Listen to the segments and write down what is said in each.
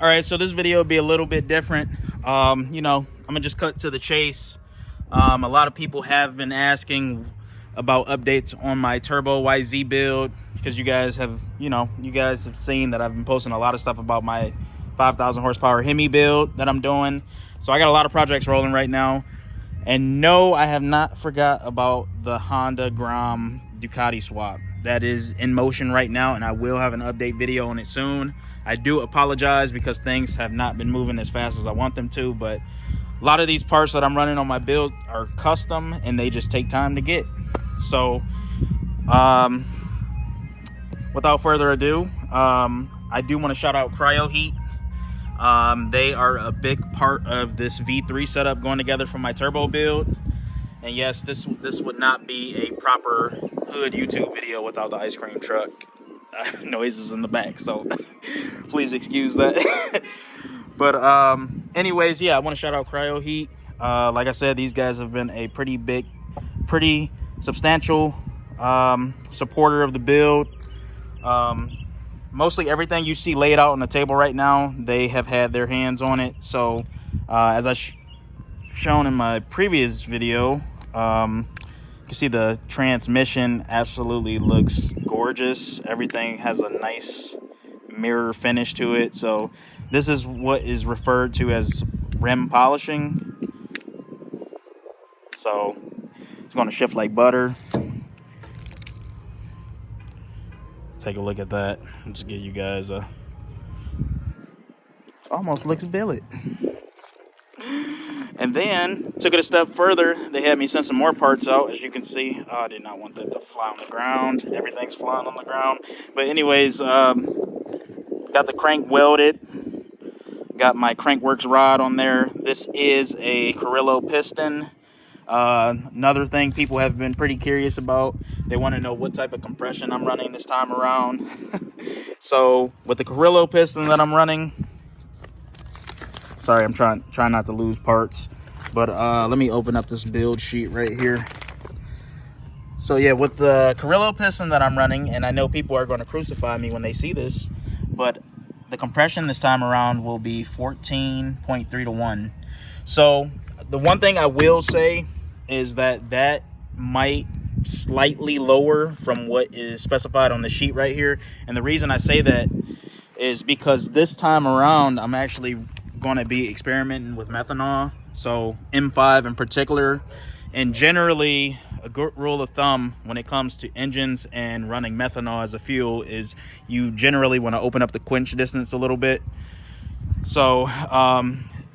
All right, so this video will be a little bit different. You know, I'm gonna just cut to the chase. A lot of people have been asking about updates on my Turbo YZ build because you guys have seen that I've been posting a lot of stuff about my 5,000 horsepower Hemi build that I'm doing. So I got a lot of projects rolling right now. And no, I have not forgot about the Honda Grom Ducati swap. That is in motion right now, and I will have an update video on it soon. I do apologize because things have not been moving as fast as I want them to, but a lot of these parts that I'm running on my build are custom and they just take time to get. So without further ado, I do want to shout out Cryo Heat. They are a big part of this V3 setup going together for my turbo build. And yes, this would not be a proper hood YouTube video without the ice cream truck noises in the back, so please excuse that. But anyways, yeah, I want to shout out Cryo Heat. Like I said, these guys have been a pretty substantial supporter of the build. Mostly everything you see laid out on the table right now, they have had their hands on it. So as I shown in my previous video, you can see the transmission absolutely looks gorgeous. Everything has a nice mirror finish to it. So this is what is referred to as rim polishing. So it's going to shift like butter. Take a look at that. I'll just give you guys a... Almost looks billet. And then took it a step further. They had me send some more parts out, as you can see. Oh, I did not want that to fly on the ground. Everything's flying on the ground. But anyways, got the crank welded. Got my Crankworks rod on there. This is a Carrillo piston. Another thing people have been pretty curious about, they want to know what type of compression I'm running this time around. So with the Carrillo piston that I'm running, sorry, I'm trying not to lose parts, but let me open up this build sheet right here. So yeah, with the Carrillo piston that I'm running, and I know people are going to crucify me when they see this, but the compression this time around will be 14.3 to 1. So the one thing I will say is that might slightly lower from what is specified on the sheet right here. And the reason I say that is because this time around, I'm actually going to be experimenting with methanol. So M5 in particular. And generally, a good rule of thumb when it comes to engines and running methanol as a fuel is you generally want to open up the quench distance a little bit. So,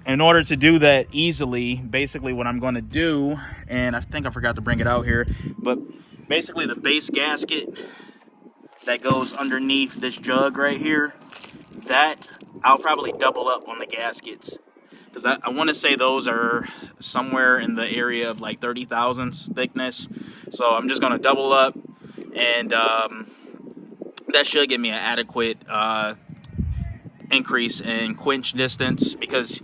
in order to do that easily, basically what I'm going to do, and I think I forgot to bring it out here, but basically the base gasket that goes underneath this jug right here, that I'll probably double up on the gaskets. Because I want to say those are somewhere in the area of like 30 thousandths thickness. So I'm just going to double up, and that should give me an adequate increase in quench distance, because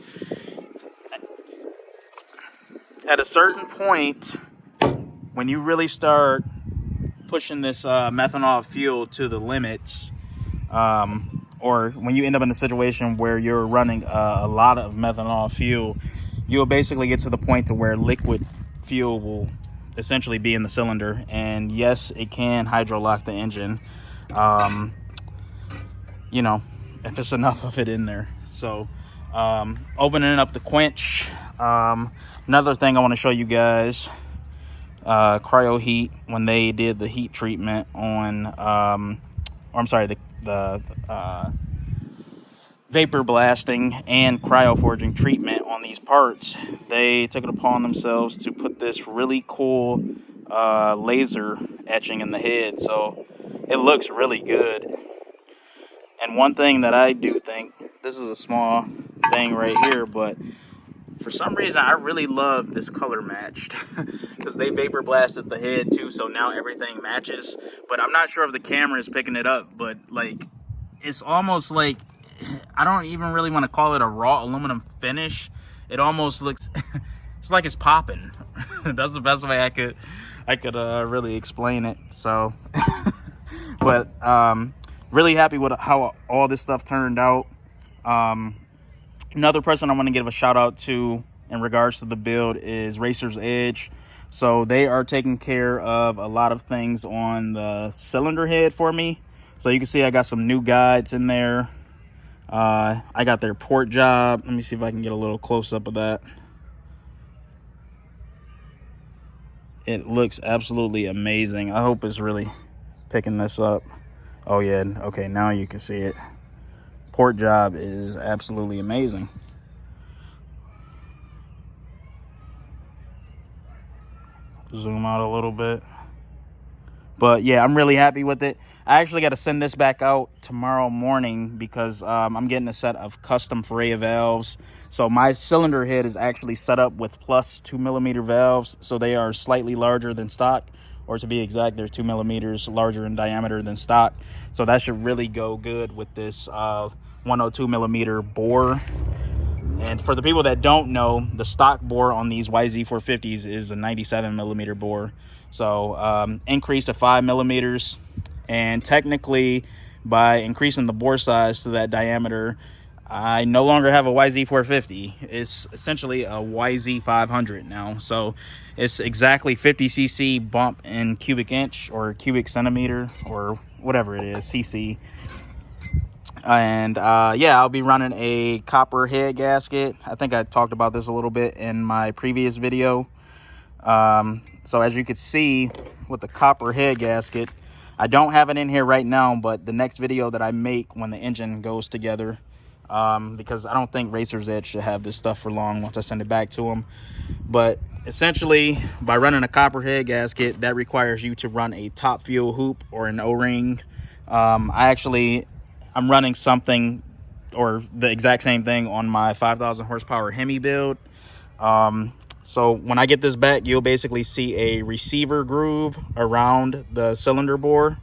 at a certain point, when you really start pushing this methanol fuel to the limits, or when you end up in a situation where you're running a lot of methanol fuel, you'll basically get to the point to where liquid fuel will essentially be in the cylinder. And yes, it can hydrolock the engine, you know, if it's enough of it in there. So opening up the quench. Another thing I want to show you guys, Cryo Heat, when they did the heat treatment on, or I'm sorry, the vapor blasting and cryo forging treatment on these parts, they took it upon themselves to put this really cool laser etching in the head. So it looks really good. And one thing that I do think, this is a small thing right here, but for some reason I really love this color matched because they vapor blasted the head too, so now everything matches. But I'm not sure if the camera is picking it up, but like it's almost like, I don't even really want to call it a raw aluminum finish. It almost looks it's like it's popping. That's the best way I could really explain it. So but really happy with how all this stuff turned out. Another person I want to give a shout out to in regards to the build is Racer's Edge. So they are taking care of a lot of things on the cylinder head for me. So you can see I got some new guides in there. I got their port job. Let me see if I can get a little close up of that. It looks absolutely amazing. I hope it's really picking this up. Oh yeah, okay, now you can see it. Port job is absolutely amazing. Zoom out a little bit. But yeah, I'm really happy with it. I actually got to send this back out tomorrow morning because I'm getting a set of custom Ferrea valves. So my cylinder head is actually set up with plus 2mm valves. So they are slightly larger than stock, or to be exact, they're 2mm larger in diameter than stock. So that should really go good with this 102mm bore. And for the people that don't know, the stock bore on these YZ450s is a 97mm bore. So increase of 5mm, and technically by increasing the bore size to that diameter, I no longer have a YZ450. It's essentially a YZ500 now. So it's exactly 50cc bump in cubic inch or cubic centimeter or whatever it is, cc. And yeah, I'll be running a copper head gasket. I think I talked about this a little bit in my previous video. So as you can see with the copper head gasket, I don't have it in here right now, but the next video that I make when the engine goes together, because I don't think Racer's Edge should have this stuff for long once I send it back to them. But essentially, by running a copper head gasket, that requires you to run a top fuel hoop or an O-ring. I'm running something or the exact same thing on my 5,000 horsepower Hemi build. So when I get this back, you'll basically see a receiver groove around the cylinder bore.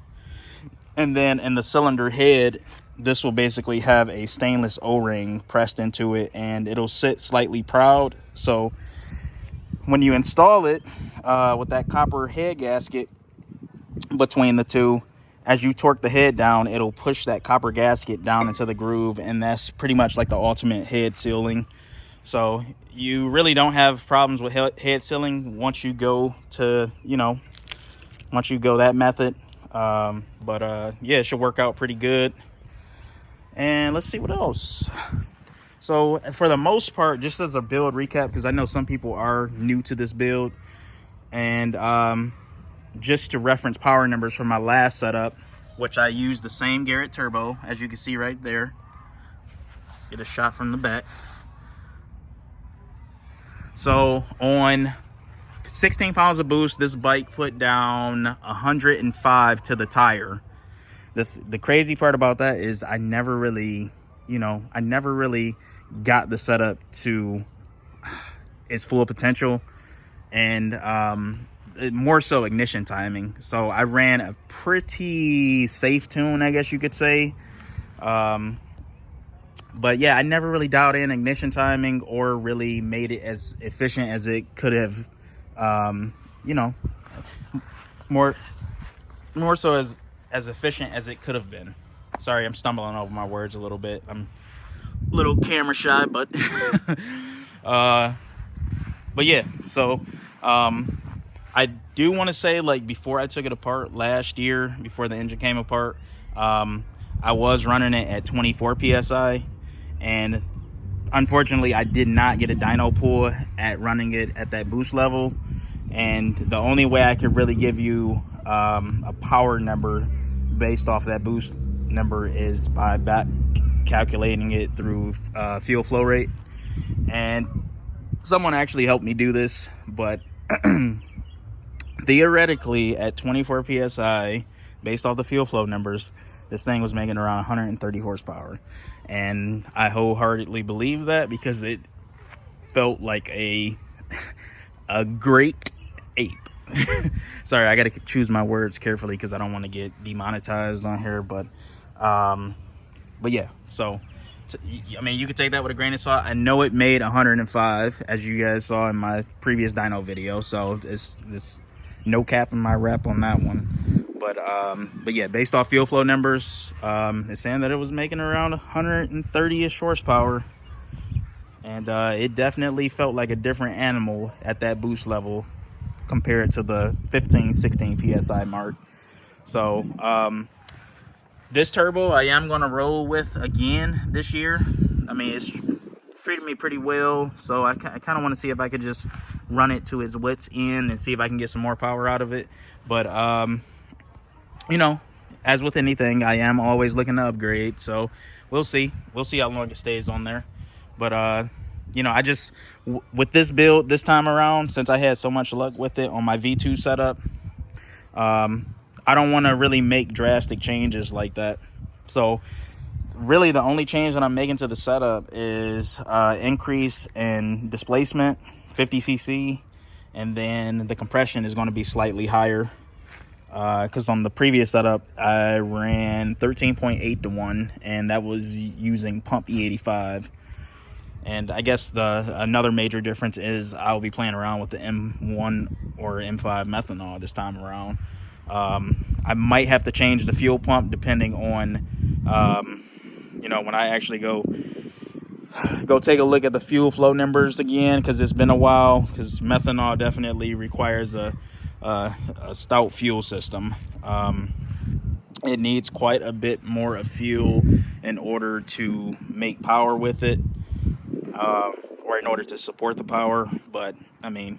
And then in the cylinder head, this will basically have a stainless O-ring pressed into it, and it'll sit slightly proud. So when you install it with that copper head gasket between the two, as you torque the head down, it'll push that copper gasket down into the groove, and that's pretty much like the ultimate head sealing. So you really don't have problems with head sealing once you go to, once you go that method. Yeah, it should work out pretty good. And let's see what else. So for the most part, just as a build recap, because I know some people are new to this build, and just to reference power numbers from my last setup, which I used the same Garrett turbo, as you can see right there. Get a shot from the back. So on 16 pounds of boost, this bike put down 105 to the tire. The crazy part about that is I never really got the setup to its full potential, and more so ignition timing. So I ran a pretty safe tune, I guess you could say. But yeah, I never really dialed in ignition timing or really made it as efficient as it could have, more so as efficient as it could have been. Sorry, I'm stumbling over my words a little bit. I'm a little camera shy, but yeah, so I do want to say, like, before I took it apart last year, before the engine came apart, I was running it at 24 psi, and unfortunately I did not get a dyno pull at running it at that boost level. And the only way I could really give you a power number based off that boost number is by back calculating it through fuel flow rate. And someone actually helped me do this, but theoretically at 24 psi, based off the fuel flow numbers, this thing was making around 130 horsepower. And I wholeheartedly believe that, because it felt like a great ape. Sorry, I gotta choose my words carefully because I don't want to get demonetized on here. But yeah, so I mean, you could take that with a grain of salt. I know it made 105, as you guys saw in my previous dyno video, so it's no cap in my rep on that one. But yeah, based off fuel flow numbers, it's saying that it was making around 130-ish horsepower. And it definitely felt like a different animal at that boost level compared to the 15-16 psi mark. So this turbo I am going to roll with again this year. I mean, it's treated me pretty well, so I kind of want to see if I could just run it to its wits end and see if I can get some more power out of it. But you know, as with anything, I am always looking to upgrade, so we'll see how long it stays on there. But you know, I just with this build this time around, since I had so much luck with it on my V2 setup, I don't want to really make drastic changes like that. So really the only change that I'm making to the setup is increase in displacement, 50 cc, and then the compression is going to be slightly higher, because on the previous setup I ran 13.8 to 1, and that was using pump E85. And I guess another major difference is I'll be playing around with the M1 or M5 methanol this time around. I might have to change the fuel pump depending on you know, when I actually go take a look at the fuel flow numbers again, because it's been a while, because methanol definitely requires a stout fuel system. It needs quite a bit more of fuel in order to make power with it, or in order to support the power. But I mean,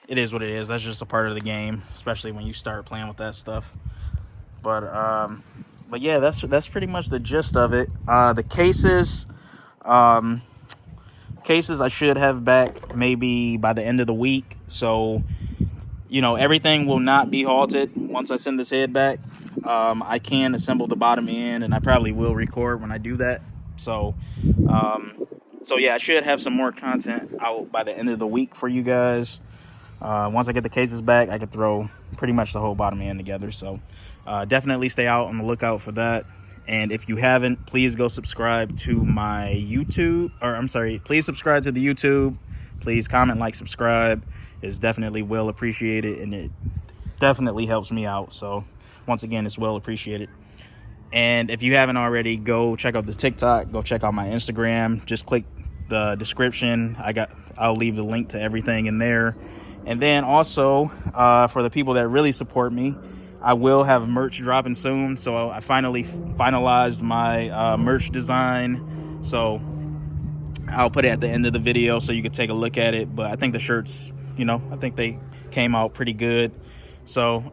it is what it is. That's just a part of the game, especially when you start playing with that stuff. But yeah, that's pretty much the gist of it. The cases I should have back maybe by the end of the week. So, you know, everything will not be halted once I send this head back. I can assemble the bottom end, and I probably will record when I do that. So yeah, I should have some more content out by the end of the week for you guys. Once I get the cases back, I could throw pretty much the whole bottom end together. So definitely stay out on the lookout for that. And if you haven't, please go subscribe to my YouTube, or I'm sorry, please subscribe to the YouTube. Please comment, like, subscribe. It's definitely well appreciated, and it definitely helps me out. So once again, it's well appreciated. And if you haven't already, go check out the TikTok, go check out my Instagram. Just click the description. I'll leave the link to everything in there. And then also, for the people that really support me, I will have merch dropping soon. So I finally finalized my merch design. So I'll put it at the end of the video so you can take a look at it. But I think the shirts, you know, I think they came out pretty good. So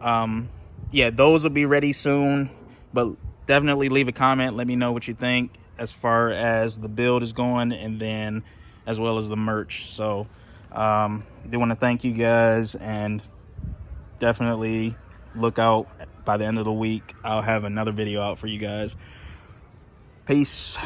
yeah, those will be ready soon. But definitely leave a comment. Let me know what you think as far as the build is going, and then as well as the merch. So I do want to thank you guys, and definitely look out. By the end of the week, I'll have another video out for you guys. Peace.